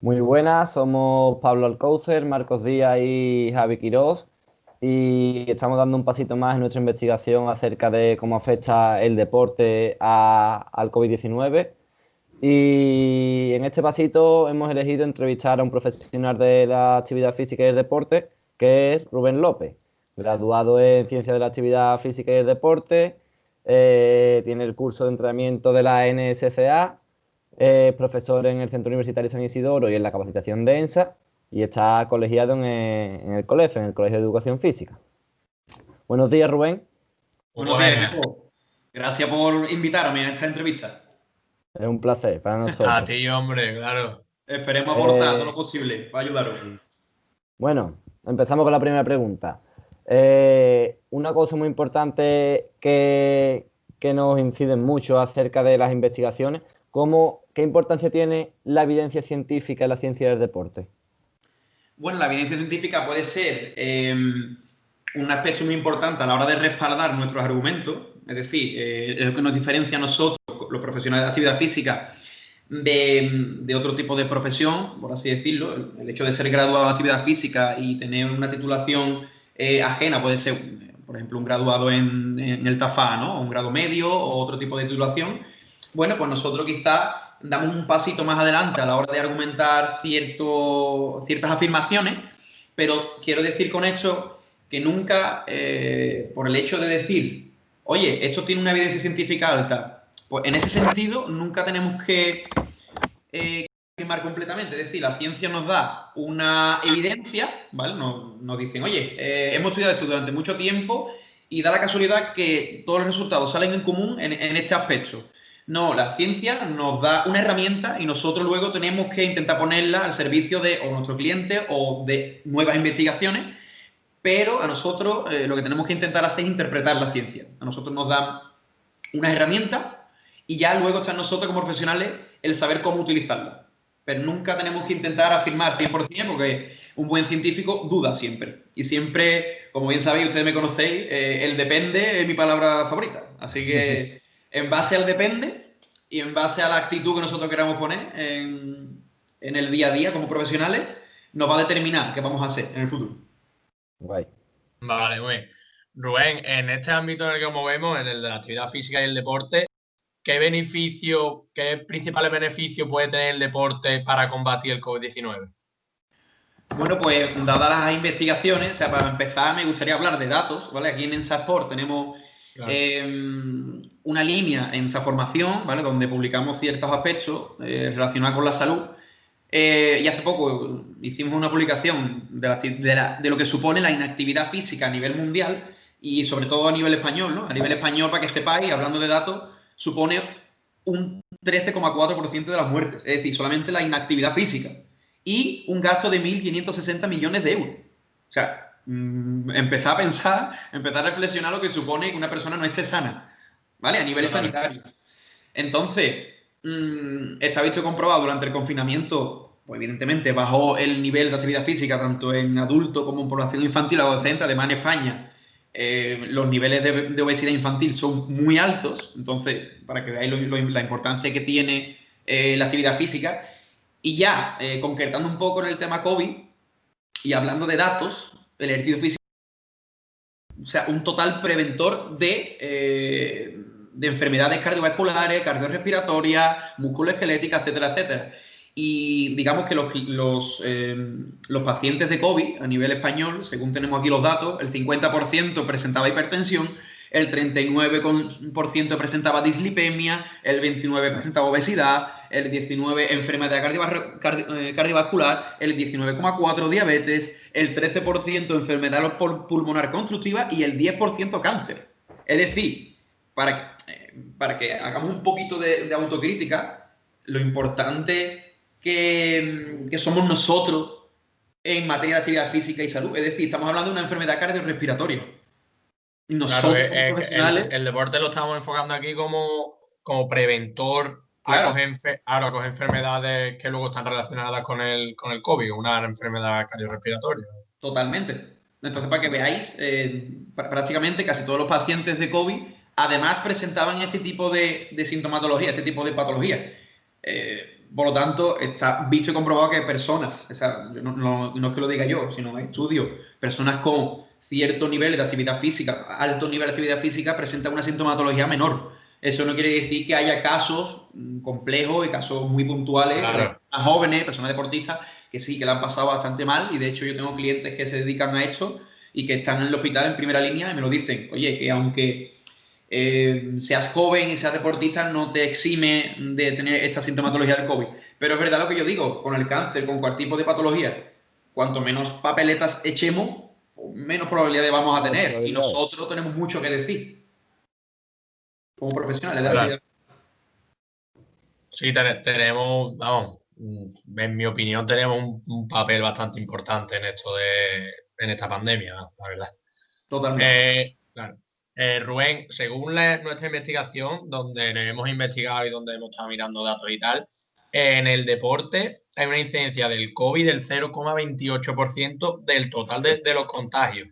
Muy buenas, somos Pablo Alcáucer, Marcos Díaz y Javi Quirós y estamos dando un pasito más en nuestra investigación acerca de cómo afecta el deporte al COVID-19. Y en este pasito hemos elegido entrevistar a un profesional de la actividad física y el deporte, que es Rubén López, graduado en Ciencias de la Actividad Física y el Deporte, tiene el curso de entrenamiento de la NSCA, profesor en el Centro Universitario San Isidoro y en la capacitación de ENSA, y está colegiado en el COLEF, en el Colegio de Educación Física. Buenos días, Rubén. Buenos días, Buenas. equipo. Gracias por invitarme a esta entrevista. Es un placer para A nosotros. ti, hombre, claro. Esperemos aportar todo lo Eh, posible para ayudaros. bueno, empezamos con la primera pregunta. Una cosa muy importante que nos incide mucho acerca de las investigaciones, ¿qué importancia tiene la evidencia científica en la ciencia del deporte? Bueno, la evidencia científica puede ser un aspecto muy importante a la hora de respaldar nuestros argumentos, es decir, es lo que nos diferencia a nosotros, los profesionales de actividad física, de otro tipo de profesión, por así decirlo. El hecho de ser graduado en actividad física y tener una titulación ajena puede ser, por ejemplo, un graduado en el TAFA, ¿no? Un grado medio o otro tipo de titulación. Bueno, pues nosotros quizás damos un pasito más adelante a la hora de argumentar ciertas afirmaciones, pero quiero decir con esto que nunca, por el hecho de decir, oye, esto tiene una evidencia científica alta, pues en ese sentido nunca tenemos que afirmar completamente. Es decir, la ciencia nos da una evidencia, ¿vale? Nos dicen, oye, hemos estudiado esto durante mucho tiempo y da la casualidad que todos los resultados salen en común en este aspecto. No, la ciencia nos da una herramienta y nosotros luego tenemos que intentar ponerla al servicio de o nuestro cliente o de nuevas investigaciones, pero a nosotros lo que tenemos que intentar hacer es interpretar la ciencia. A nosotros nos dan unas herramientas y ya luego está en nosotros como profesionales el saber cómo utilizarla. Pero nunca tenemos que intentar afirmar 100% porque un buen científico duda siempre. Y siempre, como bien sabéis, ustedes me conocéis, el depende es mi palabra favorita. Así que en base al depende y en base a la actitud que nosotros queramos poner en el día a día como profesionales, nos va a determinar qué vamos a hacer en el futuro. Guay. Vale, muy bien. Rubén, en este ámbito en el que nos movemos, en el de la actividad física y el deporte, qué principales beneficios puede tener el deporte para combatir el COVID-19? Bueno, pues dadas las investigaciones, o sea, para empezar me gustaría hablar de datos, ¿vale? Aquí en Ensasport tenemos Claro. una línea en esa formación, ¿vale? Donde publicamos ciertos aspectos relacionados con la salud. Y hace poco hicimos una publicación de lo que supone la inactividad física a nivel mundial y sobre todo a nivel español, ¿no? A nivel español, para que sepáis, hablando de datos, supone un 13,4% de las muertes, es decir, solamente la inactividad física y un gasto de 1.560 millones de euros. O sea, empezar a pensar, empezar a reflexionar lo que supone que una persona no esté sana, ¿vale? A nivel Claro. sanitario. Entonces, está visto y comprobado durante el confinamiento, pues evidentemente bajó el nivel de actividad física tanto en adultos como en población infantil y adolescente. Además, en España los niveles de obesidad infantil son muy altos. Entonces, para que veáis la importancia que tiene la actividad física. Y ya, concretando un poco en el tema COVID y hablando de datos, el ejercicio físico, o sea, un total preventor de enfermedades cardiovasculares, cardiorrespiratorias, musculoesqueléticas, etcétera, etcétera. Y digamos que los pacientes de COVID a nivel español, según tenemos aquí los datos, el 50% presentaba hipertensión, el 39% presentaba dislipemia, el 29% presentaba obesidad, el 19% enfermedad cardiovascular, el 19,4% diabetes, el 13% enfermedad pulmonar constructiva y el 10% cáncer. Es decir, para que hagamos un poquito de autocrítica, lo importante que somos nosotros en materia de actividad física y salud. Es decir, estamos hablando de una enfermedad cardiorrespiratoria. Claro, Nosotros como que el, profesionales, el deporte lo estamos enfocando aquí como preventor claro, a coger enfermedades que luego están relacionadas con el COVID, una enfermedad cardiorrespiratoria. totalmente. Entonces, para que veáis, prácticamente casi todos los pacientes de COVID además presentaban este tipo de sintomatología, este tipo de patología. Por lo tanto, está visto y comprobado que personas, o sea, no es que lo diga yo, sino hay estudios, personas con cierto nivel de actividad física, alto nivel de actividad física, presentan una sintomatología menor. Eso no quiere decir que haya casos complejos y casos muy puntuales, Claro. personas jóvenes, personas deportistas, que sí, que la han pasado bastante mal. Y de hecho yo tengo clientes que se dedican a esto y que están en el hospital en primera línea y me lo dicen. Oye, que aunque seas joven y seas deportista, no te exime de tener esta sintomatología del COVID. Pero es verdad lo que yo digo, con el cáncer, con cualquier tipo de patología, cuanto menos papeletas echemos, menos probabilidades vamos a tener. Y nosotros tenemos mucho que decir como profesionales de la actividad. Sí, tenemos, vamos, en mi opinión, tenemos un papel bastante importante en esto en esta pandemia, la verdad. Totalmente. Claro. Rubén, según nuestra investigación, donde hemos investigado y donde hemos estado mirando datos y tal, en el deporte hay una incidencia del COVID del 0,28% del total de los contagios.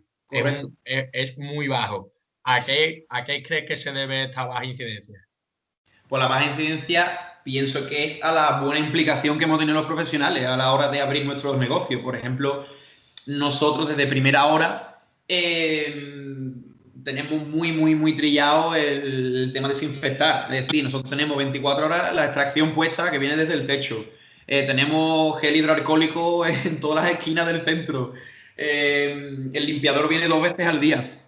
Es muy bajo. ¿A qué crees que se debe esta baja incidencia? Pues la baja incidencia pienso que es a la buena implicación que hemos tenido los profesionales a la hora de abrir nuestros negocios. Por ejemplo, nosotros desde primera hora tenemos muy trillado el tema de desinfectar. Es decir, nosotros tenemos 24 horas la extracción puesta que viene desde el techo. Tenemos gel hidroalcohólico en todas las esquinas del centro. El limpiador viene 2 veces al día.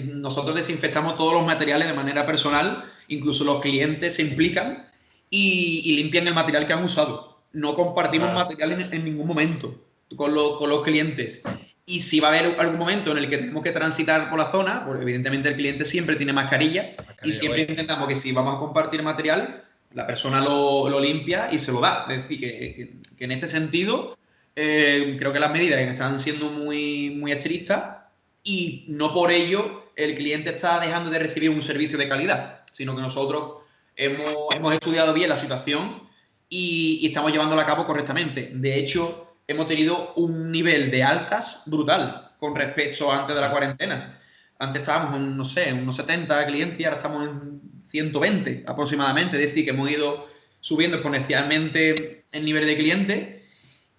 Nosotros desinfectamos todos los materiales de manera personal, incluso los clientes se implican y limpian el material que han usado. No compartimos material en ningún momento con los clientes. Y si va a haber algún momento en el que tenemos que transitar por la zona, pues evidentemente el cliente siempre tiene mascarilla y siempre intentamos que si vamos a compartir material, la persona lo limpia y se lo da. Es decir, que en este sentido creo que las medidas están siendo muy estrictas y no por ello el cliente está dejando de recibir un servicio de calidad, sino que nosotros hemos estudiado bien la situación y estamos llevándola a cabo correctamente. De hecho, hemos tenido un nivel de altas brutal con respecto a antes de la cuarentena. Antes estábamos en, no sé, en unos 70 clientes y ahora estamos en 120 aproximadamente. Es decir, que hemos ido subiendo exponencialmente el nivel de clientes.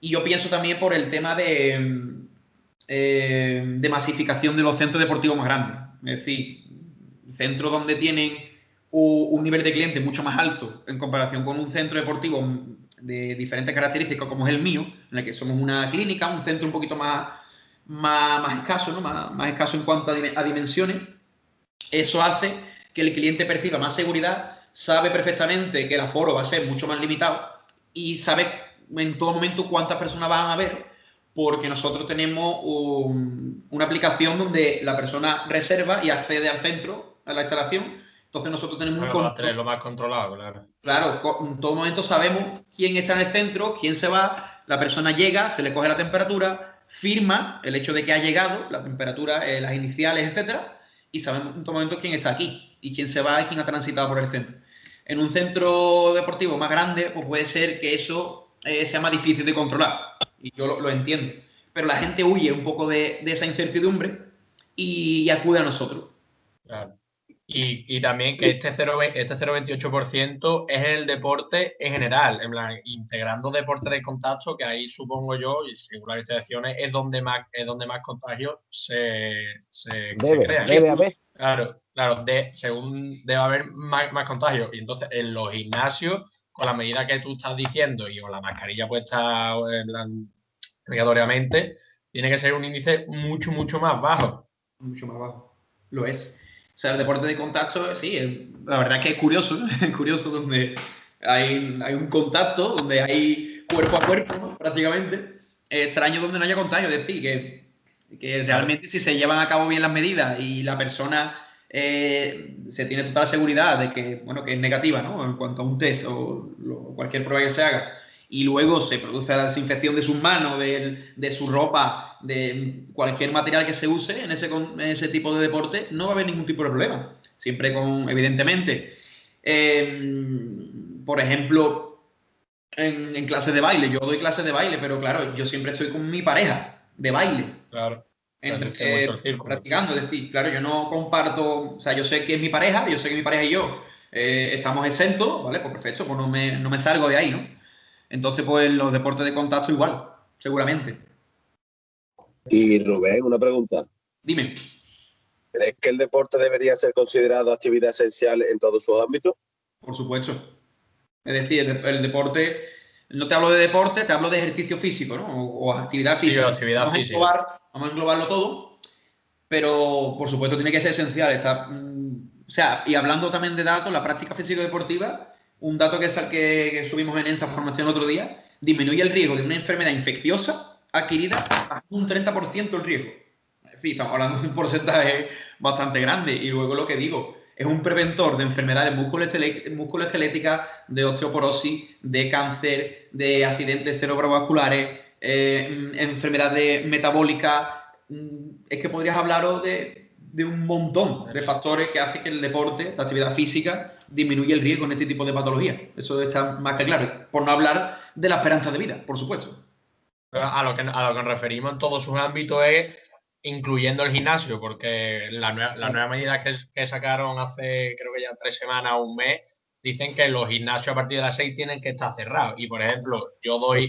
Y yo pienso también por el tema de masificación de los centros deportivos más grandes. Es decir, centros donde tienen un nivel de clientes mucho más alto en comparación con un centro deportivo de diferentes características como es el mío, en el que somos una clínica, un centro un poquito más escaso, ¿no? más escaso en cuanto a dimensiones. Eso hace que el cliente perciba más seguridad, sabe perfectamente que el aforo va a ser mucho más limitado y sabe en todo momento cuántas personas van a ver, porque nosotros tenemos una aplicación donde la persona reserva y accede al centro, a la instalación. Entonces nosotros tenemos un control. Tenerlo más controlado, claro. Claro, en todo momento sabemos quién está en el centro, quién se va, la persona llega, se le coge la temperatura, firma el hecho de que ha llegado, la temperatura, las iniciales, etcétera, y sabemos en todo momento quién está aquí y quién se va y quién ha transitado por el centro. En un centro deportivo más grande, pues puede ser que eso sea más difícil de controlar, y yo lo entiendo. Pero la gente huye un poco de esa incertidumbre y acude a nosotros. Claro. Y también que este 0,28% es el deporte en general, en plan, integrando deporte de contacto, que ahí supongo yo, y según las investigaciones, es donde más contagios se crean. Debe haber. Claro, según debe haber más contagios. Y entonces en los gimnasios, con la medida que tú estás diciendo y con la mascarilla puesta obligatoriamente, tiene que ser un índice mucho más bajo. Mucho más bajo. Lo es. O sea, el deporte de contacto, sí, la verdad es que es curioso, ¿no? Es curioso donde hay un contacto, donde hay cuerpo a cuerpo, ¿no? Prácticamente. Es extraño donde no haya contagio, es decir, que realmente si se llevan a cabo bien las medidas y la persona se tiene total seguridad de que, bueno, que es negativa, ¿no? En cuanto a un test o cualquier prueba que se haga, y luego se produce la desinfección de sus manos, de su ropa, de cualquier material que se use en ese tipo de deporte, no va a haber ningún tipo de problema. Siempre evidentemente, por ejemplo, en clases de baile, yo doy clases de baile, pero claro, yo siempre estoy con mi pareja de baile. Claro. Mucho el círculo. Practicando, es decir, claro, yo no comparto, o sea, yo sé que es mi pareja y yo estamos exentos, ¿vale? Pues perfecto, pues no me salgo de ahí, ¿no? Entonces, pues los deportes de contacto igual, seguramente. Y Rubén, una pregunta. Dime. ¿Crees que el deporte debería ser considerado actividad esencial en todos sus ámbitos? Por supuesto. Es decir, el deporte, no te hablo de deporte, te hablo de ejercicio físico, ¿no? O actividad Sí, física. actividad física. Vamos a englobarlo todo, pero por supuesto tiene que ser esencial. O sea, y hablando también de datos, la práctica físico-deportiva, un dato que subimos en esa formación otro día, disminuye el riesgo de una enfermedad infecciosa adquirida a un 30% el riesgo. En fin, estamos hablando de un porcentaje bastante grande. Y luego lo que digo, es un preventor de enfermedades musculoesqueléticas, de osteoporosis, de cáncer, de accidentes cerebrovasculares, enfermedades metabólicas. Es que podrías hablaros de un montón de factores que hacen que el deporte, la actividad física, disminuya el riesgo en este tipo de patologías. Eso está más que claro. Por no hablar de la esperanza de vida, por supuesto. A lo que nos referimos en todos sus ámbitos es incluyendo el gimnasio, porque la nueva medida que sacaron hace creo que ya 3 semanas o un mes, dicen que los gimnasios a partir de las 6 tienen que estar cerrados. Y por ejemplo, yo doy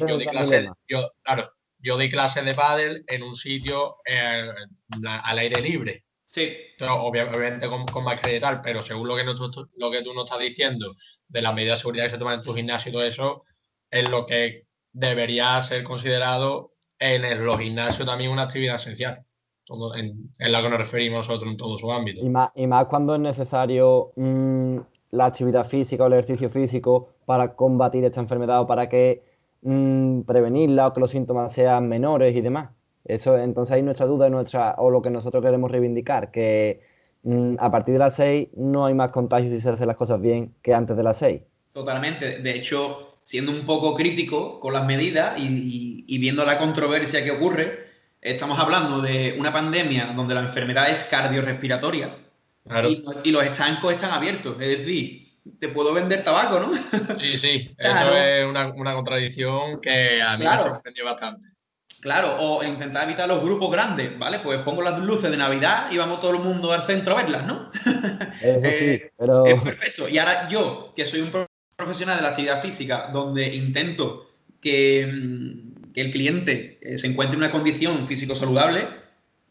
clases de pádel en un sitio al aire libre. Sí. Obviamente con mascarilla y tal, pero según lo que tú nos estás diciendo de las medidas de seguridad que se toman en tu gimnasio y todo eso, es lo que debería ser considerado en los gimnasios también una actividad esencial. En la que nos referimos nosotros en todo su ámbito. Y más cuando es necesario la actividad física o el ejercicio físico para combatir esta enfermedad o para que prevenirla o que los síntomas sean menores y demás. Eso, entonces ahí nuestra duda o lo que nosotros queremos reivindicar, que a partir de las 6 no hay más contagios si se hacen las cosas bien que antes de las 6. Totalmente. De hecho, siendo un poco crítico con las medidas y viendo la controversia que ocurre, estamos hablando de una pandemia donde la enfermedad es cardiorrespiratoria. Claro. Y los estancos están abiertos. Es decir, te puedo vender tabaco, ¿no? Sí, sí. Eso es una contradicción que a mí me sorprendió bastante. Claro, o intentar evitar los grupos grandes, ¿vale? Pues pongo las luces de Navidad y vamos todo el mundo al centro a verlas, ¿no? Eso sí, pero... Es perfecto. Y ahora yo, que soy un profesional de la actividad física, donde intento que el cliente se encuentre en una condición físico saludable,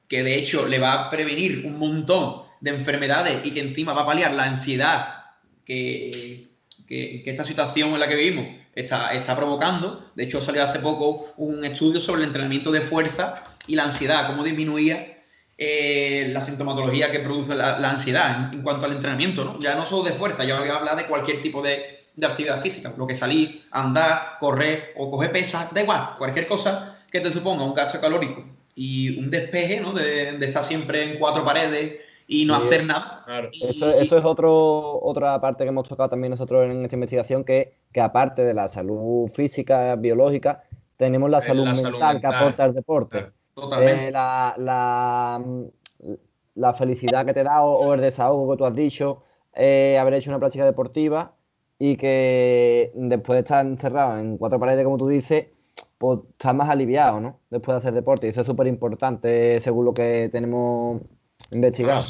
que de hecho le va a prevenir un montón de enfermedades y que encima va a paliar la ansiedad que esta situación en la que vivimos está provocando. De hecho, salió hace poco un estudio sobre el entrenamiento de fuerza y la ansiedad, cómo disminuía la sintomatología que produce la ansiedad en cuanto al entrenamiento, ¿no? Ya no solo de fuerza, ya voy a hablar de cualquier tipo de actividad física, lo que salir, andar, correr o coger pesas, da igual, cualquier cosa que te suponga un gasto calórico y un despeje, ¿no? De estar siempre en cuatro paredes y no hacer nada. Claro. Eso es otra parte que hemos tocado también nosotros en esta investigación, que aparte de la salud física, biológica, tenemos la salud mental que aporta el deporte. Claro. Totalmente. La felicidad que te da o el desahogo que tú has dicho, haber hecho una práctica deportiva y que después de estar encerrado en cuatro paredes, como tú dices, pues estás más aliviado, ¿no? Después de hacer deporte. Y eso es súper importante según lo que tenemos investigado.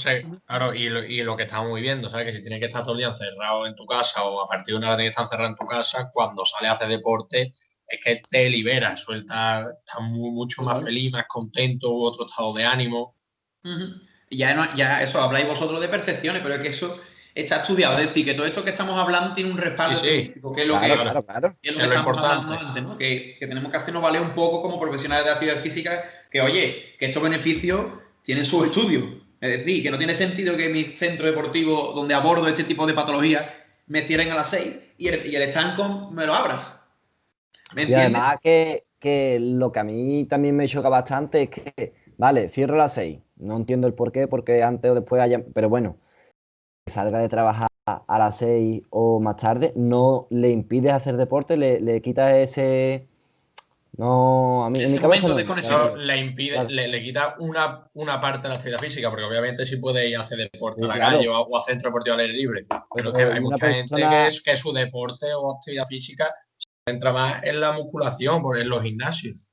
Claro, y lo que estamos viviendo, ¿sabes? Que si tienes que estar todo el día encerrado en tu casa o a partir de una hora tienes que estar encerrado en tu casa, cuando sales a hacer deporte es que te liberas, sueltas, estás mucho más feliz, más contento, otro estado de ánimo. Y ya eso, habláis vosotros de percepciones, pero es que eso está estudiado. Es decir, que todo esto que estamos hablando tiene un respaldo científico, que es lo claro. Que es lo que estamos hablando antes, ¿no? Que tenemos que hacernos valer un poco como profesionales de actividad física, que oye, que estos beneficios tienen sus estudios. Es decir, que no tiene sentido que mi centro deportivo donde abordo este tipo de patologías me cierren a las 6 y el estanco me lo abras. ¿Me entiendes? Y además que lo que a mí también me choca bastante es que, vale, cierro a las 6. No entiendo el por qué, porque antes o después haya... Pero bueno, que salga de trabajar a las 6 o más tarde, no le impides hacer deporte, le quitas ese... No, a mí en mi cabeza no. Le impide, le quita una parte de la actividad física, porque obviamente sí puede ir a hacer deporte a la calle o a centro deportivo al aire libre. Pero que hay mucha gente que su deporte o actividad física se centra más en la musculación, en los gimnasios.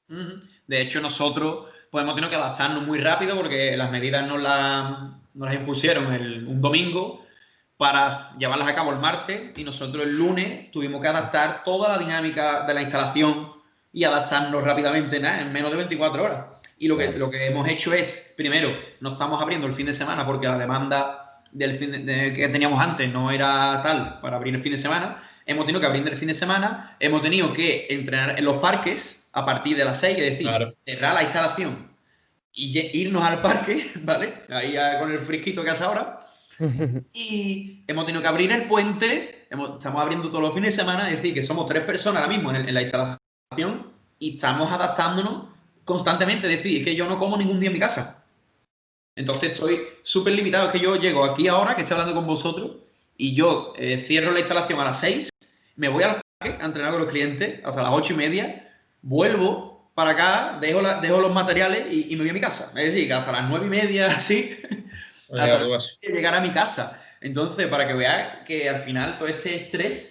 De hecho, nosotros hemos tenido que adaptarnos muy rápido porque las medidas nos las impusieron un domingo. para llevarlas a cabo el martes y nosotros el lunes tuvimos que adaptar toda la dinámica de la instalación y adaptarnos rápidamente en menos de 24 horas. Y lo que hemos hecho es, primero, no estamos abriendo el fin de semana porque la demanda que teníamos antes no era tal para abrir el fin de semana. Hemos tenido que abrir el fin de semana, hemos tenido que entrenar en los parques a partir de las 6, es decir, cerrar la instalación y irnos al parque, ¿vale? Ahí con el fresquito que hace ahora. Y hemos tenido que abrir el puente, estamos abriendo todos los fines de semana, es decir, que somos 3 personas ahora mismo en la instalación y estamos adaptándonos constantemente, es decir, es que yo no como ningún día en mi casa. Entonces estoy súper limitado, es que yo llego aquí ahora, que estoy hablando con vosotros, y yo cierro la instalación a las 6, me voy al parque a entrenar con los clientes hasta las 8:30, vuelvo para acá, dejo los materiales y me voy a mi casa. Es decir, que hasta las 9:30, así, llegar a mi casa. Entonces, para que veáis que al final todo este estrés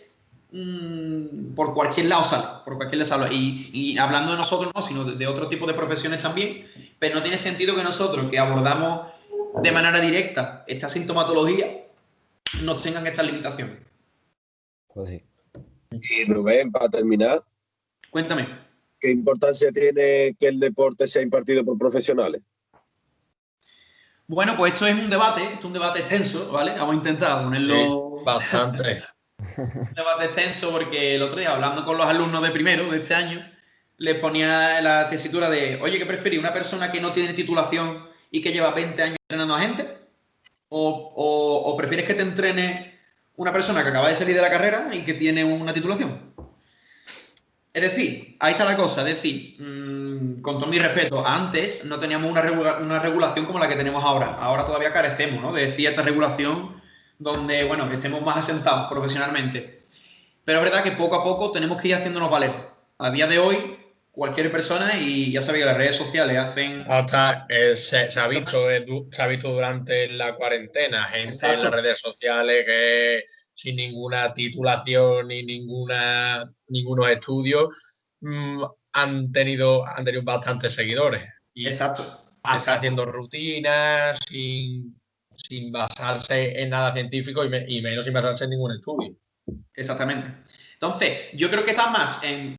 por cualquier lado sale, y hablando de nosotros no, sino de otro tipo de profesiones también, pero no tiene sentido que nosotros que abordamos de manera directa esta sintomatología nos tengan estas limitaciones. Pues sí. Y Rubén, para terminar, Cuéntame. ¿qué importancia tiene que el deporte sea impartido por profesionales? Bueno, pues esto es un debate extenso, ¿vale? Vamos a intentar ponerlo... Sí, bastante. Un debate extenso porque el otro día, hablando con los alumnos de primero de este año, les ponía la tesitura de, oye, ¿qué preferís? ¿Una persona que no tiene titulación y que lleva 20 años entrenando a gente? ¿O prefieres que te entrene una persona que acaba de salir de la carrera y que tiene una titulación? Es decir, ahí está la cosa. Es decir, con todo mi respeto, antes no teníamos una regulación como la que tenemos ahora. Ahora todavía carecemos, ¿no?, de cierta regulación donde, bueno, estemos más asentados profesionalmente. Pero es verdad que poco a poco tenemos que ir haciéndonos valer. A día de hoy, cualquier persona, y ya sabéis que las redes sociales hacen... Hasta se ha visto durante la cuarentena gente Exacto. en las redes sociales que sin ninguna titulación ni ningunos estudios han tenido bastantes seguidores. Y Exacto. haciendo rutinas sin basarse en nada científico y menos sin basarse en ningún estudio. Exactamente. Entonces, yo creo que está más en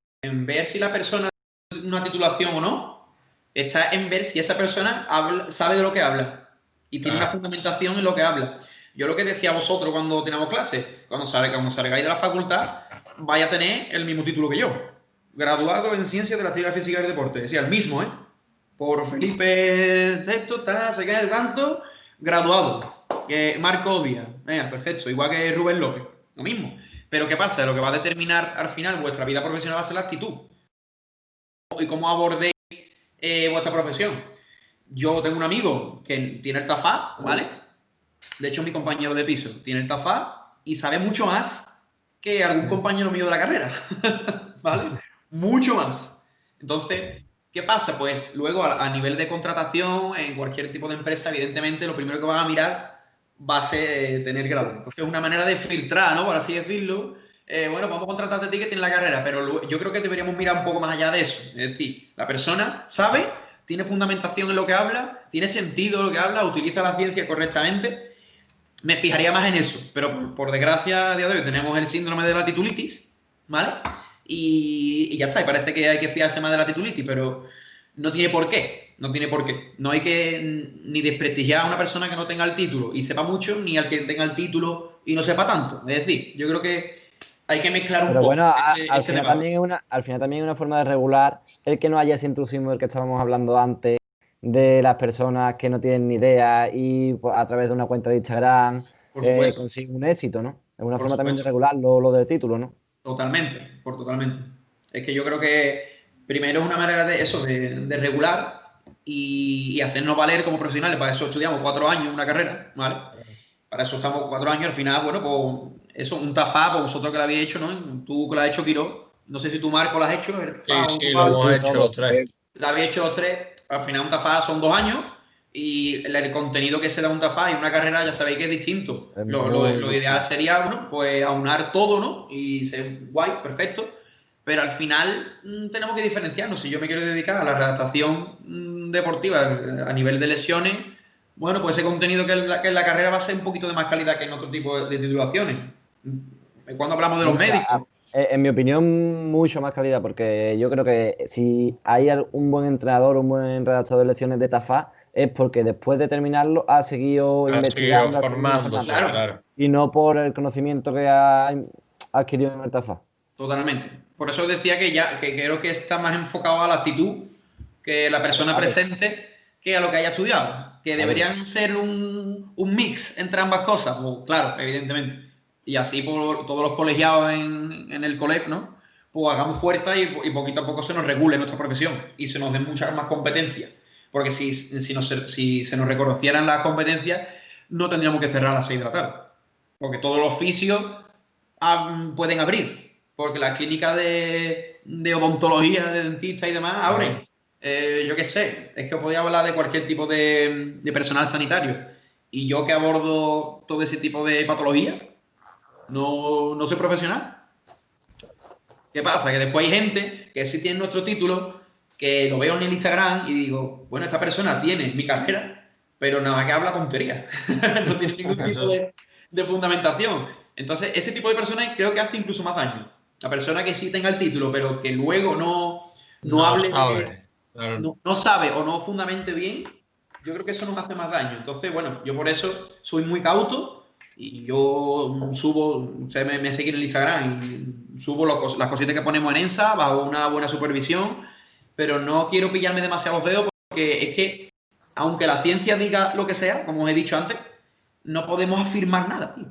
ver si la persona tiene una titulación o no, está en ver si esa persona sabe de lo que habla y tiene una fundamentación en lo que habla. Yo lo que decía a vosotros cuando teníamos clases, cuando salgáis de la facultad, vais a tener el mismo título que yo. Graduado en Ciencias de la Actividad Física y del Deporte. Decía el mismo, ¿eh? Por Felipe Sexto, se queda el canto, graduado. Marco Díaz. Venga, perfecto. Igual que Rubén López. Lo mismo. Pero ¿qué pasa? Lo que va a determinar al final vuestra vida profesional va a ser la actitud. Y cómo abordéis vuestra profesión. Yo tengo un amigo que tiene el TAFA, ¿vale? De hecho, mi compañero de piso tiene el TAFA y sabe mucho más que algún compañero mío de la carrera, ¿vale? Mucho más. Entonces, ¿qué pasa? Pues luego a nivel de contratación, en cualquier tipo de empresa, evidentemente, lo primero que van a mirar va a ser tener grado. Entonces, es una manera de filtrar, ¿no?, por así decirlo. Bueno, vamos a contratarte a ti que tienes la carrera, pero yo creo que deberíamos mirar un poco más allá de eso. Es decir, la persona sabe, tiene fundamentación en lo que habla, tiene sentido lo que habla, utiliza la ciencia correctamente. Me fijaría más en eso, pero por desgracia, a día de hoy tenemos el síndrome de la titulitis, ¿vale? Y ya está, y parece que hay que fiarse más de la titulitis, pero no tiene por qué, no tiene por qué. No hay que ni desprestigiar a una persona que no tenga el título y sepa mucho, ni al que tenga el título y no sepa tanto. Es decir, yo creo que hay que mezclar un Pero poco. bueno, al final también es una forma de regular el que no haya ese intrusismo del que estábamos hablando antes, de las personas que no tienen ni idea y pues, a través de una cuenta de Instagram consiguen un éxito, ¿no? Es una forma también de regular lo del título, ¿no? Totalmente. Es que yo creo que primero es una manera de eso, de regular y hacernos valer como profesionales. Para eso estudiamos 4 años una carrera, ¿vale? Para eso estamos 4 años. Al final, bueno, pues eso, un TAFA, pues vosotros que lo habéis hecho, ¿no? Tú que lo has hecho, Quiro. No sé si tú, Marco, lo has hecho. Sí, lo hemos hecho los 3. Lo habéis hecho los 3. Al final un TAFA son 2 años y el contenido que se da un TAFA y una carrera ya sabéis que es distinto. Lo ideal sería, bueno, pues aunar todo, ¿no? Y ser guay, perfecto. Pero al final tenemos que diferenciarnos. Si yo me quiero dedicar a la redactación deportiva a nivel de lesiones, Bueno, pues ese contenido que en la carrera va a ser un poquito de más calidad que en otro tipo de titulaciones. Cuando hablamos de los médicos, En mi opinión, mucho más calidad, porque yo creo que si hay un buen entrenador, un buen redactor de lecciones de TAFA, es porque después de terminarlo ha seguido Ha seguido investigando, ha seguido formándose, informándose, claro, claro. y no por el conocimiento que ha adquirido en el TAFA. totalmente. Por eso decía que creo que está más enfocado a la actitud que la persona Claro, presente que a lo que haya estudiado. Que claro. deberían ser un mix entre ambas cosas. Pues, claro, evidentemente. Y así por todos los colegiados en el colegio, ¿no? Pues hagamos fuerza y poquito a poco se nos regule nuestra profesión y se nos den muchas más competencias. Porque si se nos reconocieran las competencias, no tendríamos que cerrar a las 6 de la tarde. Porque todos los oficios pueden abrir. Porque las clínicas de odontología, de dentista y demás abren. Yo qué sé, es que os podía hablar de cualquier tipo de personal sanitario. Y yo que abordo todo ese tipo de patologías, no soy profesional. ¿Qué pasa? Que después hay gente que sí tiene nuestro título, que lo veo en el Instagram y digo, bueno, esta persona tiene mi carrera, pero nada más que habla tontería. No tiene ningún tipo de fundamentación. Entonces, ese tipo de personas creo que hace incluso más daño. La persona que sí tenga el título, pero que luego no No hable sabe. Claro. no sabe o no fundamente bien, yo creo que eso nos hace más daño. Entonces, bueno, yo por eso soy muy cauto y yo subo, ustedes me siguen en el Instagram y subo las cositas que ponemos en ENSA bajo una buena supervisión, pero no quiero pillarme demasiado los dedos porque es que, aunque la ciencia diga lo que sea, como os he dicho antes, no podemos afirmar nada, tío.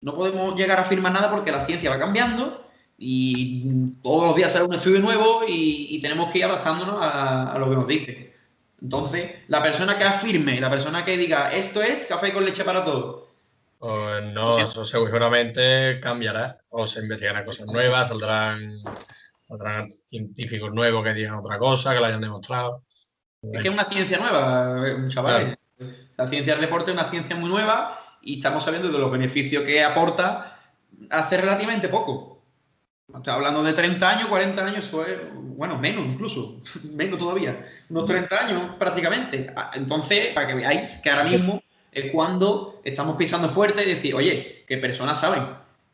No podemos llegar a afirmar nada porque la ciencia va cambiando y todos los días sale un estudio nuevo y tenemos que ir adaptándonos a lo que nos dice. Entonces, la persona que afirme, la persona que diga esto es café con leche para todos, Pues lo no, siento. eso seguramente cambiará. O se investigarán cosas nuevas, saldrán científicos nuevos que digan otra cosa, que lo hayan demostrado. Es que Bueno, es una ciencia nueva, claro. chavales. La ciencia del deporte es una ciencia muy nueva y estamos sabiendo de los beneficios que aporta hace relativamente poco. Estoy hablando de 30 años, 40 años, eso es, bueno, menos incluso, menos todavía, unos 30 años prácticamente. Entonces, para que veáis que ahora mismo es cuando estamos pisando fuerte y decir, oye, ¿qué personas saben?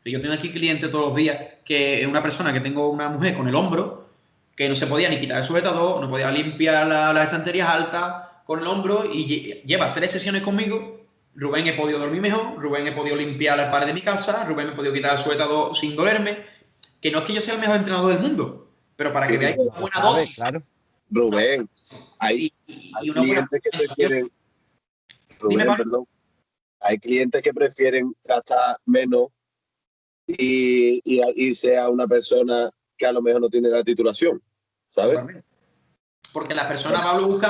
Yo tengo aquí clientes todos los días que es una persona que tengo una mujer con el hombro que no se podía ni quitar el sujetador, no podía limpiar las estanterías altas con el hombro y lleva 3 sesiones conmigo. Rubén he podido dormir mejor, Rubén he podido limpiar las paredes de mi casa, Rubén he podido quitar el sujetador sin dolerme, que no es que yo sea el mejor entrenador del mundo, pero para Sí, que veáis una Lo buena sabe, dosis claro. Rubén, hay, y hay una buena clientes que alimentación. prefieren, Dime, Rubén, Pablo. perdón, hay clientes que prefieren gastar menos y irse a una persona que a lo mejor no tiene la titulación, ¿sabes? Totalmente. Porque las personas, Pablo,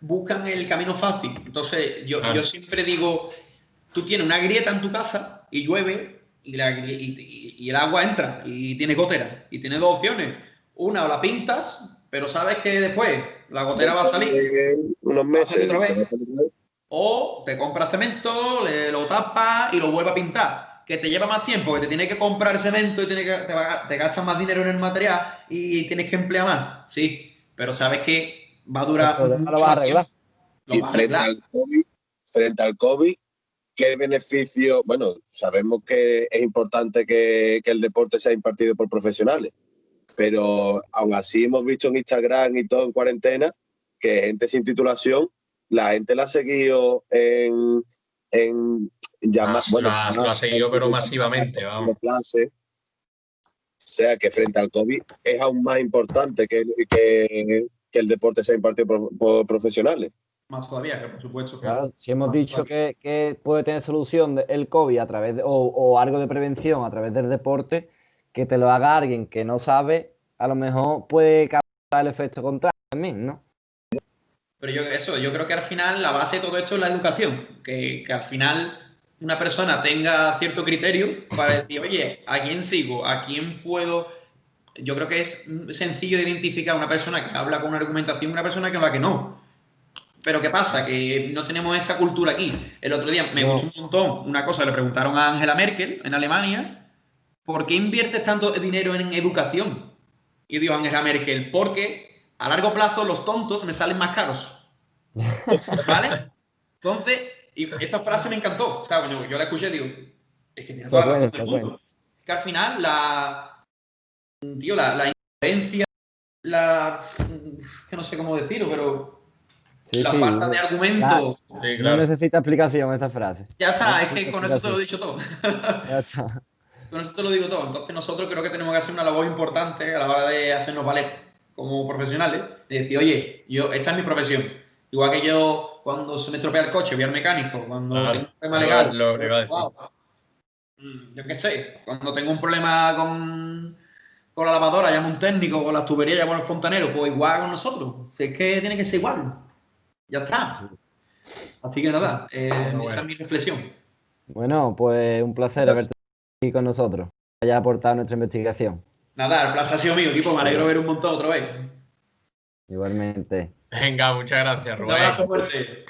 buscan el camino fácil. Entonces, yo Claro. siempre digo, tú tienes una grieta en tu casa y llueve y el agua entra y tienes gotera. Y tienes dos opciones. Una, o la pintas, pero sabes que después la gotera va a Dentro salir, de unos va a salir meses otra te va a vez. salir otra vez. O te compras cemento, lo tapas y lo vuelves a pintar. Que te lleva más tiempo, que te tienes que comprar cemento y te gastas más dinero en el material y tienes que emplear más. Sí, pero sabes que va a El durar problema lo mucho vas a más tiempo. arreglar. Lo Y vas a arreglar. frente al COVID, ¿qué beneficio? Bueno, sabemos que es importante que el deporte sea impartido por profesionales, pero aún así hemos visto en Instagram y todo en cuarentena que gente sin titulación, la gente la ha seguido en Lo ha seguido, pero masivamente, vamos. clases. O sea que frente al COVID es aún más importante que el deporte sea impartido por profesionales. Más todavía, que por supuesto, Claro, si hemos más dicho todavía. que puede tener solución el COVID a través o algo de prevención a través del deporte, que te lo haga alguien que no sabe, a lo mejor puede causar el efecto contrario también, ¿no? Pero yo creo que al final la base de todo esto es la educación. Que al final una persona tenga cierto criterio para decir, oye, ¿a quién sigo? ¿A quién puedo? Yo creo que es sencillo de identificar a una persona que habla con una argumentación y una persona que habla que no. Pero ¿qué pasa? Que no tenemos esa cultura aquí. El otro día me gustó No, un montón una cosa, le preguntaron a Angela Merkel en Alemania, ¿por qué inviertes tanto dinero en educación? Y dijo Angela Merkel, porque a largo plazo los tontos me salen más caros. ¿Vale? Entonces, y esta frase me encantó. O sea, bueno, yo la escuché y digo, es que tiene Eso toda es la bueno, razón eso del es mundo. bueno. Que al final la incoherencia, que no sé cómo decirlo, pero Sí, la sí. falta de Ya, argumentos, Sí, no claro. necesita explicación esta frase. ya No está, es necesita que con eso te lo he explicación. dicho todo. Ya está. Con eso te lo digo todo. Entonces nosotros creo que tenemos que hacer una labor importante a la hora de hacernos valer como profesionales. De decir, oye, esta es mi profesión. Igual que yo cuando se me estropea el coche, voy al mecánico. Cuando tengo un problema Eso legal, lo que iba a decir. wow, yo qué sé. Cuando tengo un problema con la lavadora, llamo a un técnico. Con las tuberías, llamo a los fontaneros. Pues igual con nosotros. Es que tiene que ser igual. Ya está. Así que nada, esa es mi reflexión. Bueno, pues un placer haberte aquí con nosotros. Haya aportado nuestra investigación. Nada, el placer ha sido mío, equipo. Me alegro ver un montón otra vez. Igualmente. Venga, muchas gracias, Un Rubén. abrazo fuerte.